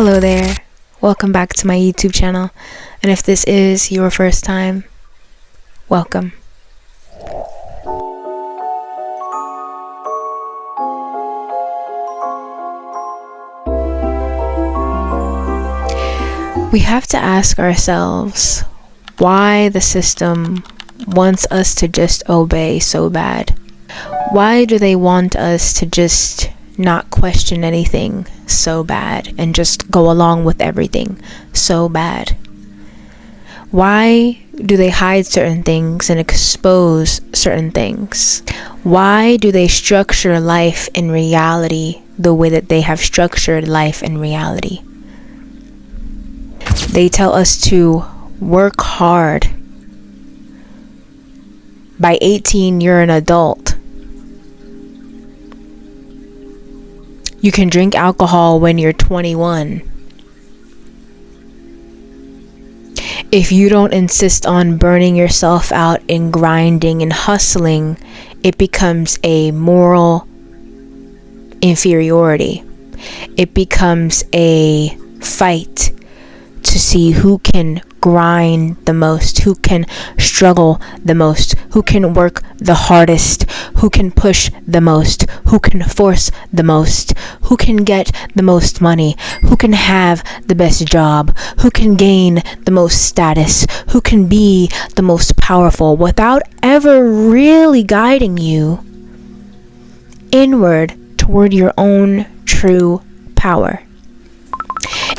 Hello there, welcome back to my YouTube channel, and if this is your first time, welcome. We have to ask ourselves why the system wants us to just obey so bad. Why do they want us to just not question anything so bad and just go along with everything so bad? Why do they hide certain things and expose certain things? Why do they structure life in reality the way that they have structured life in reality? They tell us to work hard. By 18, you're an adult. You can drink alcohol when you're 21. If you don't insist on burning yourself out in grinding and hustling, it becomes a moral inferiority. It becomes a fight to see who can grind the most, who can struggle the most, who can work the hardest, who can push the most, who can force the most, who can get the most money, who can have the best job, who can gain the most status, who can be the most powerful, without ever really guiding you inward toward your own true power.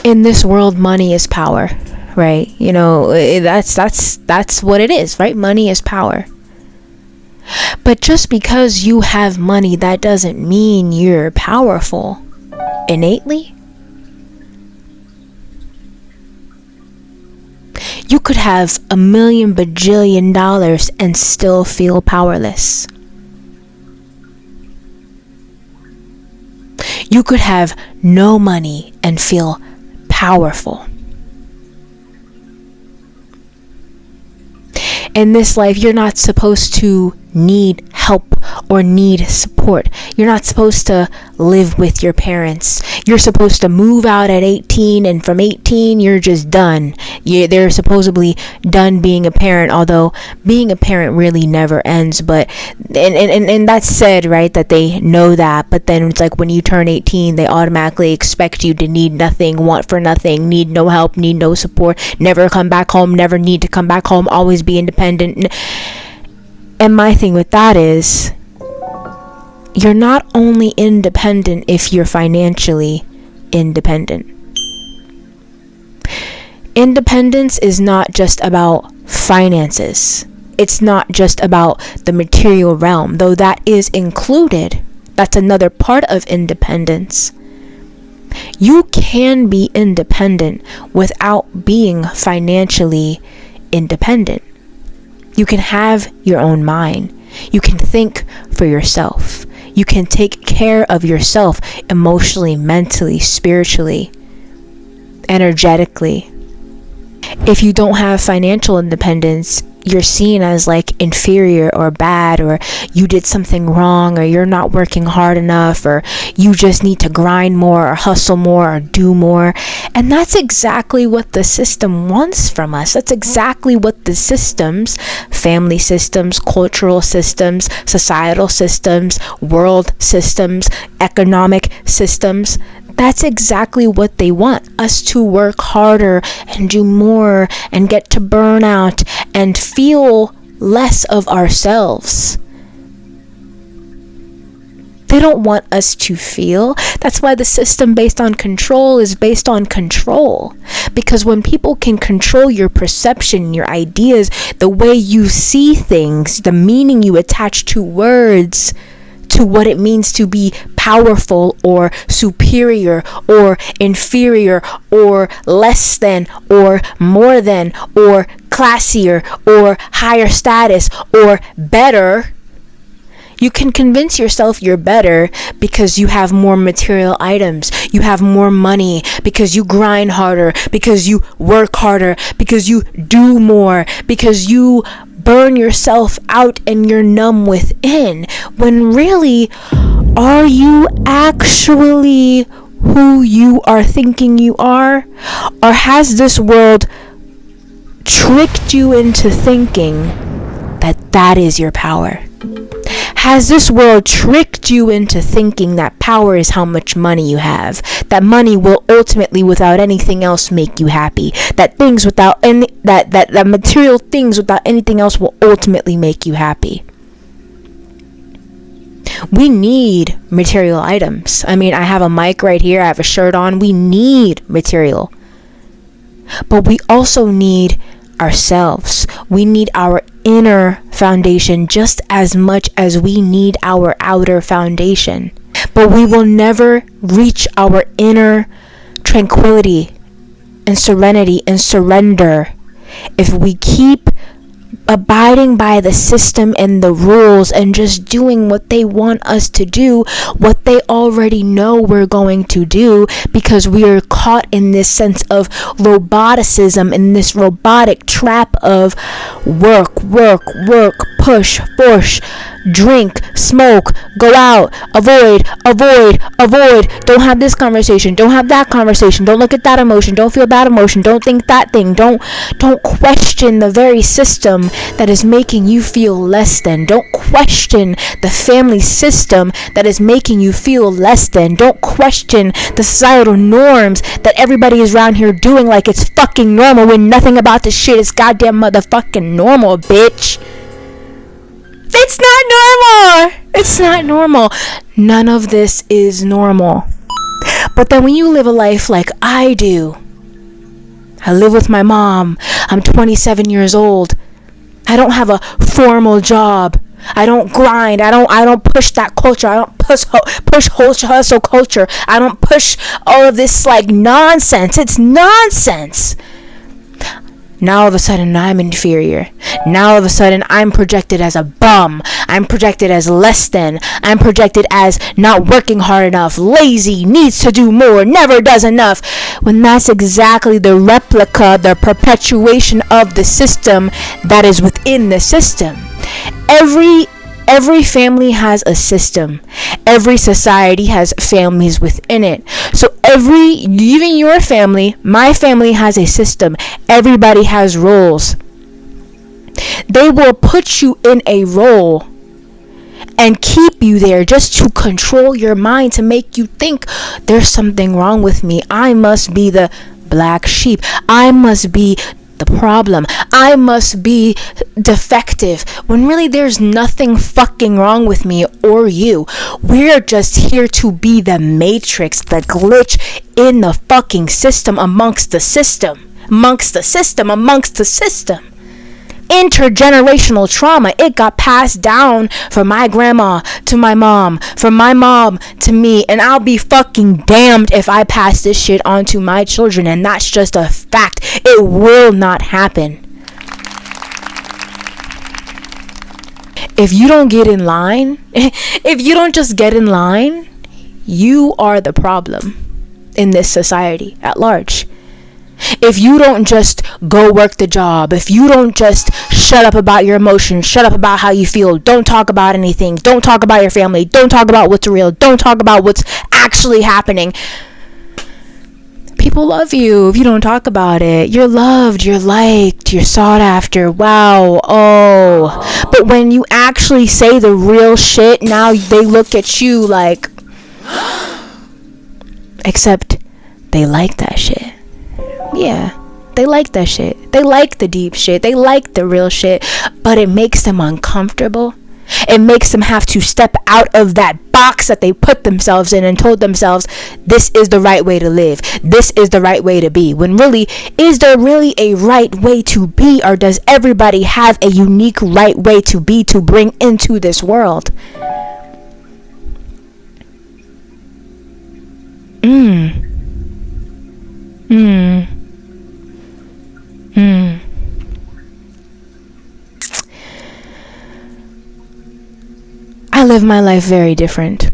In this world, money is power, right? You know, that's what it is, right? Money is power. But just because you have money, that doesn't mean you're powerful innately. You could have $1 bajillion and still feel powerless. You could have no money and feel powerful. In this life, you're not supposed to need help or need support. You're not supposed to live with your parents. You're supposed to move out at 18, and from 18 you're just done. They're supposedly done being a parent, although being a parent really never ends. But and that's said, right, that they know that, but then it's like when you turn 18, they automatically expect you to need nothing, want for nothing, need no help, need no support, never come back home, never need to come back home, always be independent. And my thing with that is, you're not only independent if you're financially independent. Independence is not just about finances. It's not just about the material realm, though that is included. That's another part of independence. You can be independent without being financially independent. You can have your own mind. You can think for yourself. You can take care of yourself emotionally, mentally, spiritually, energetically. If you don't have financial independence, you're seen as like inferior or bad, or you did something wrong, or you're not working hard enough, or you just need to grind more or hustle more or do more. And that's exactly what the system wants from us. That's exactly what the systems, family systems, cultural systems, societal systems, world systems, economic systems, that's exactly what they want us to work harder and do more and get to burnout and feel less of ourselves. They don't want us to feel. That's why the system based on control is based on control. Because when people can control your perception, your ideas, the way you see things, the meaning you attach to words, to what it means to be powerful or superior or inferior or less than or more than or classier or higher status or better, you can convince yourself you're better because you have more material items, you have more money, because you grind harder, because you work harder, because you do more, because you burn yourself out and you're numb within. When really, are you actually who you are thinking you are? Or has this world tricked you into thinking that that is your power? Has this world tricked you into thinking that power is how much money you have? That money will ultimately, without anything else, make you happy? That things without any that material things without anything else will ultimately make you happy? We need material items. I mean, I have a mic right here, I have a shirt on. We need material. But we also need ourselves. We need our inner foundation just as much as we need our outer foundation. But we will never reach our inner tranquility and serenity and surrender if we keep abiding by the system and the rules and just doing what they want us to do, what they already know we're going to do, because we are caught in this sense of roboticism, in this robotic trap of work, push, force, drink, smoke, go out, avoid, don't have this conversation, don't have that conversation, don't look at that emotion, don't feel that emotion, don't think that thing, don't question the very system that is making you feel less than. Don't question the family system that is making you feel less than. Don't question the societal norms that everybody is around here doing like it's fucking normal, when nothing about this shit is goddamn motherfucking normal, bitch. It's not normal. It's not normal. None of this is normal. But then when you live a life like I do, I live with my mom. I'm 27 years old. I don't have a formal job. I don't grind. I don't push that culture. I don't push hustle culture. I don't push all of this like nonsense. It's nonsense. Now all of a sudden I'm inferior. Now all of a sudden I'm projected as a bum. I'm projected as less than. I'm projected as not working hard enough, lazy, needs to do more, never does enough. When that's exactly the replica, the perpetuation of the system that is within the system. Every family has a system. Every society has families within it. So even your family, my family has a system. Everybody has roles. They will put you in a role and keep you there just to control your mind, to make you think there's something wrong with me. I must be the black sheep. I must be the problem. I must be defective, when really there's nothing fucking wrong with me or you. We're just here to be the matrix, the glitch in the fucking system, amongst the system. Intergenerational trauma. It got passed down from my grandma to my mom, from my mom to me, and I'll be fucking damned if I pass this shit on to my children. And that's just a fact. It will not happen. If you don't get in line, if you don't just get in line, you are the problem in this society at large. If you don't just go work the job, if you don't just shut up about your emotions, shut up about how you feel, don't talk about anything, don't talk about your family, don't talk about what's real, don't talk about what's actually happening. People love you if you don't talk about it. You're loved, you're liked, you're sought after. Wow. Oh. But when you actually say the real shit, now they look at you like, except they like that shit. Yeah, they like that shit. They like the deep shit. They like the real shit. But it makes them uncomfortable. It makes them have to step out of that box that they put themselves in and told themselves, this is the right way to live. This is the right way to be. When really, is there really a right way to be? Or does everybody have a unique right way to be, to bring into this world? I live my life very different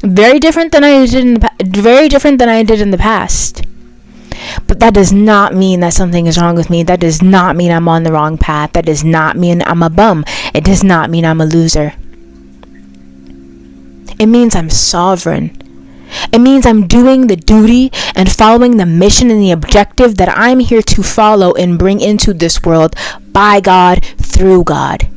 than I did in the past. But that does not mean that something is wrong with me. That does not mean I'm on the wrong path. That does not mean I'm a bum. It does not mean I'm a loser. It means I'm sovereign. It means I'm doing the duty and following the mission and the objective that I'm here to follow and bring into this world by God, through God.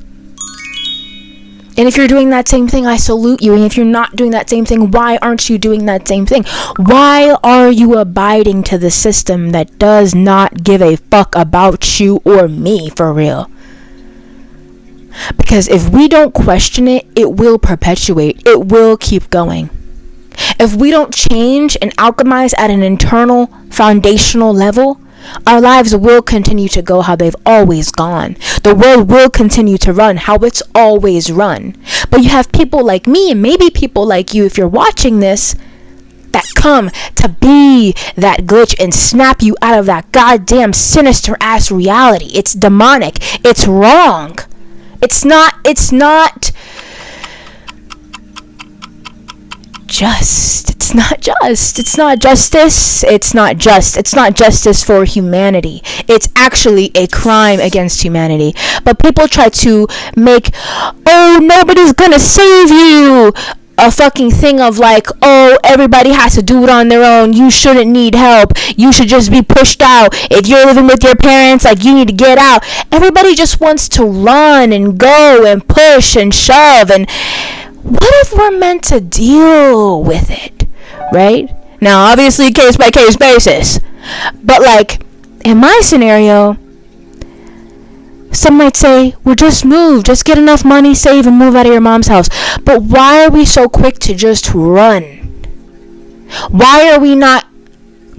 And if you're doing that same thing, I salute you. And if you're not doing that same thing, why aren't you doing that same thing? Why are you abiding to the system that does not give a fuck about you or me, for real? Because if we don't question it, it will perpetuate. It will keep going. If we don't change and alchemize at an internal, foundational level, our lives will continue to go how they've always gone. The world will continue to run how it's always run. But you have people like me, and maybe people like you, if you're watching this, that come to be that glitch and snap you out of that goddamn sinister ass reality. It's demonic. It's wrong. It's not just. It's not just. It's not justice. It's not just. It's not justice for humanity. It's actually a crime against humanity. But people try to make, oh, nobody's gonna save you, a fucking thing of like, oh, everybody has to do it on their own. You shouldn't need help. You should just be pushed out. If you're living with your parents, like, you need to get out. Everybody just wants to run and go and push and shove. And what if we're meant to deal with it, right? Now, obviously, case by case basis. But like, in my scenario, some might say, well, just move. Just get enough money, save, and move out of your mom's house. But why are we so quick to just run? Why are we not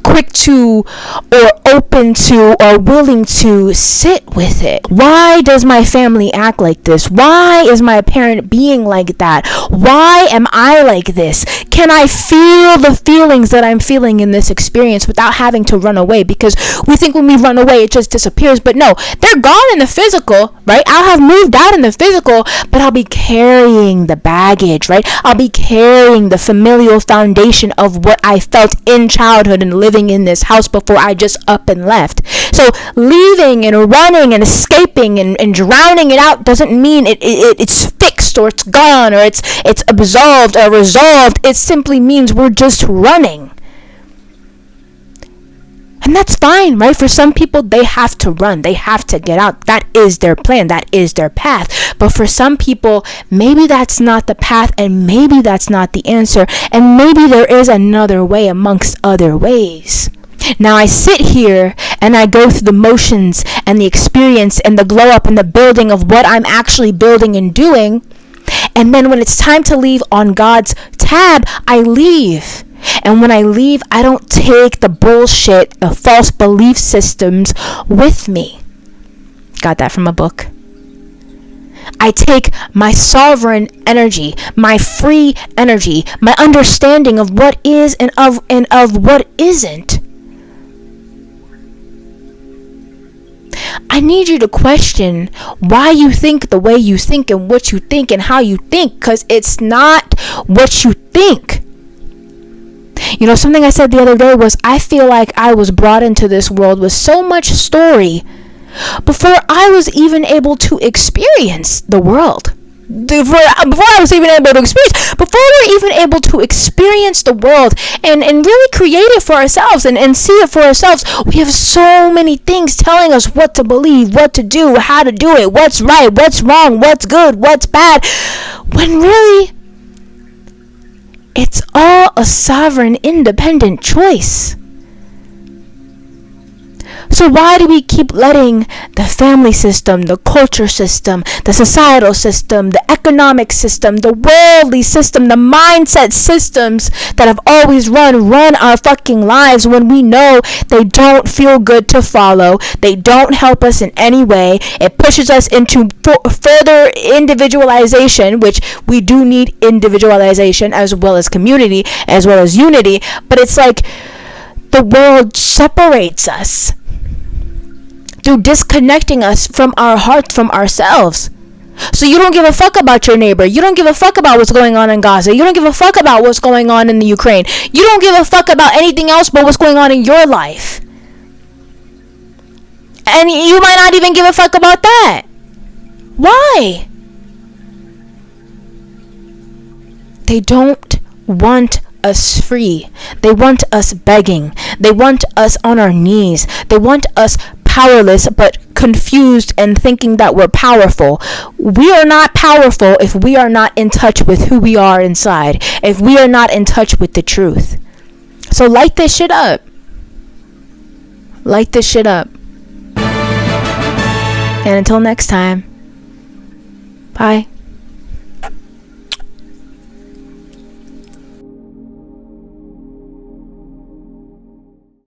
quick to, or open to, or willing to sit with it? Why does my family act like this? Why is my parent being like that? Why am I like this? Can I feel the feelings that I'm feeling in this experience without having to run away? Because we think when we run away, it just disappears. But no, they're gone in the physical, right? I'll have moved out in the physical, but I'll be carrying the baggage, right? I'll be carrying the familial foundation of what I felt in childhood and living in this house before I just up and left. So leaving and running and escaping and drowning it out doesn't mean it's fixed or it's gone or it's absolved or resolved. It simply means we're just running. And that's fine, right? For some people, they have to run. They have to get out. That is their plan. That is their path. But for some people, maybe that's not the path, and maybe that's not the answer. And maybe there is another way amongst other ways. Now I sit here and I go through the motions and the experience and the glow up and the building of what I'm actually building and doing. And then when it's time to leave on God's tab, I leave. And when I leave, I don't take the bullshit, the false belief systems with me. Got that from a book. I take my sovereign energy, my free energy, my understanding of what is and of what isn't. I need you to question why you think the way you think and what you think and how you think, because it's not what you think. You know, something I said the other day was, I feel like I was brought into this world with so much story before I was even able to experience the world. Before I was even able to experience, before we're even able to experience the world and really create it for ourselves and see it for ourselves, we have so many things telling us what to believe, what to do, how to do it, what's right, what's wrong, what's good, what's bad, when really it's all a sovereign, independent choice. So why do we keep letting the family system, the culture system, the societal system, the economic system, the worldly system, the mindset systems that have always run our fucking lives when we know they don't feel good to follow, they don't help us in any way, it pushes us into further individualization, which we do need individualization as well as community, as well as unity, but it's like the world separates us through disconnecting us from our hearts, from ourselves. So you don't give a fuck about your neighbor. You don't give a fuck about what's going on in Gaza. You don't give a fuck about what's going on in the Ukraine. You don't give a fuck about anything else but what's going on in your life. And you might not even give a fuck about that. Why? They don't want us free. They want us begging. They want us on our knees. They want us powerless but confused and thinking that we're powerful. We are not powerful if we are not in touch with who we are inside, if we are not in touch with the truth. So light this shit up. Light this shit up. And until next time, bye.